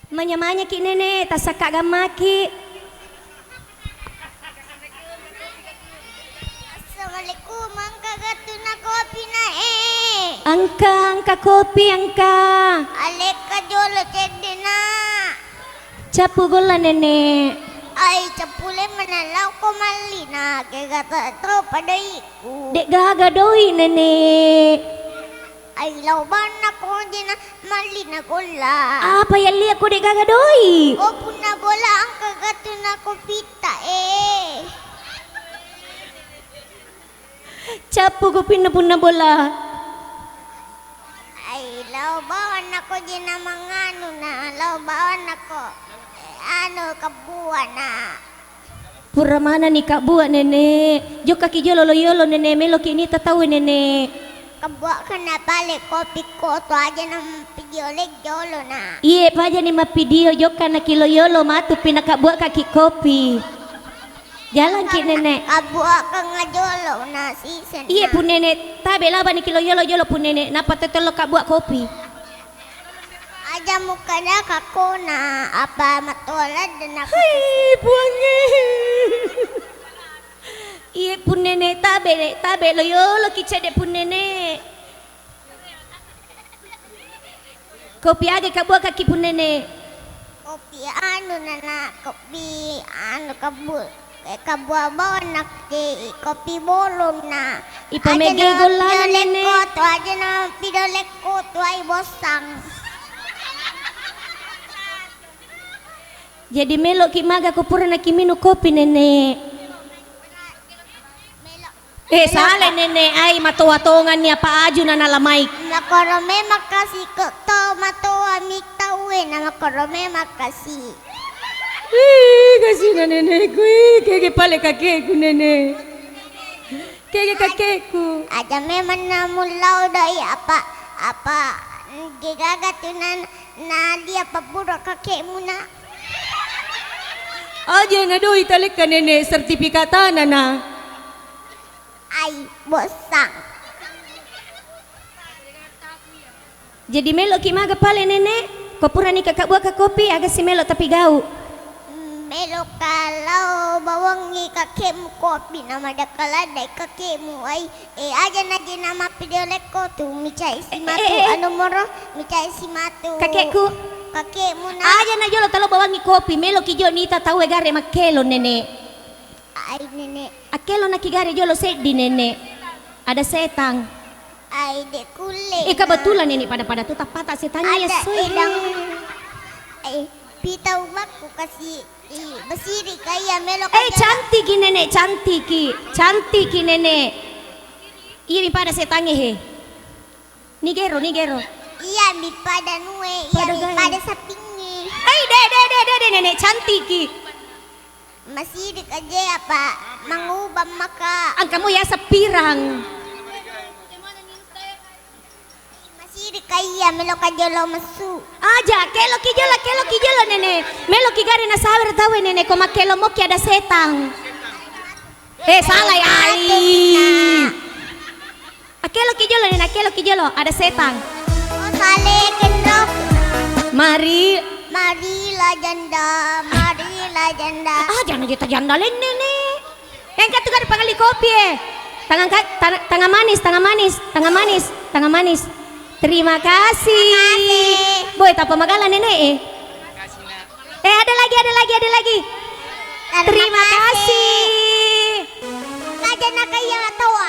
Manya-manya ki nenek, tasaka gamaki. Assalamualaikum, angka gatuna kopi na Angka kopi angka. Aleka jolo cede na. Capu gola nenek. Ay, capule manalaw ko malina. Kaya gata ito padaiku. Dek gaga doi nenek. Ay, lauban ako din na malina gola. Apa yang lihat ko dek gaga doi? O puna bola angka gatuna kopita Capu ko pina bola. Ay, lauban ako din na mga ano na. Lauban ako. Ano, kabuan na. Pura mana nih kak buat nenek? Jo kaki jo lolo yolo nenek melo kini tahu nenek. Kabuan ka na balik kopi ko. To aja ng pidioleg jolo na. Iya paja nih video jo kana kilo yolo matu pina kak buat kaki kopi. Jalan ki nenek. Kabuan ka nga jolo na season na. Iya pun nenek tabe laba nih kilo yolo pun nenek. Napa tetelo kak buat kopi? Aja mo ka na kako na apa matulad na ako. Hai buangnya. Iya pun nenek tabe lo yolo kicade pun nenek. Kopi aja kak buat kaki pun nenek. Kopi ano na kopi ano kabul. Kabuabaw na kopi bolong na. Ipamegegol lang nenek. Ko to aja na pidolek ko to ay bosang. Jadi melo ki maga ko pura na kimino kopi nenek. Salah nenek ay matuwatongan niya paaju na nalamay. Makorome makasi ko to matuwa miktawe na makorome makasi. Kasih na nenek ko kege pale kakeku nenek. Kege kakeku. Aja memang na mulaw day apa gigagatunan na dia papura kakek mo na. Aja na doi talik ka nenek sertifikatan na. Ay bosang. Jadi melo ki maga pale nenek. Kopura ni kakak buat ka kopi agak si melo tapi gau. Melo kalau bawang ni kakek mo kopi na madakaladay kakek mo ay aja na din nama pidolek ko tu michay si matu ano moro michay si matu Kakekku. kakek mo na Aja na jolo talo bawangi kopi melo ki jo nita tahu gare makelo nenek. ay nene Akelo na kigare jolo sedi nenek. Ada setang. ay de kule Kebetulan nenek pada tuh patah setannya ya ada soy. ilang ay pitaw ko kasi basiri kaya melo Cantik ki nenek, cantik ki nenek. Iri pada setangnya he. Nigero. iya mi pada nuwe iya Pada mi gaya. pada sapingi De nenek cantik ki. masiri aja apa mangubam maka Ang kamu ya sepirang. masiri kaya melo kajolo masu Aja kelo ki jolo nenek. Melo ki gare na sawer tahu nenek ko makelo mo ki ada setang. Salah ya. Akelo ki jolo ada setang. oh sale kendro Mari. marilah janda Jangan kita jandalin nenek. Yang kata gare pangali kopi Tangan manis. Terima kasih. Boy, tak pemagalan nenek. Ada lagi. Terima kasih. Kaja na kaya tawa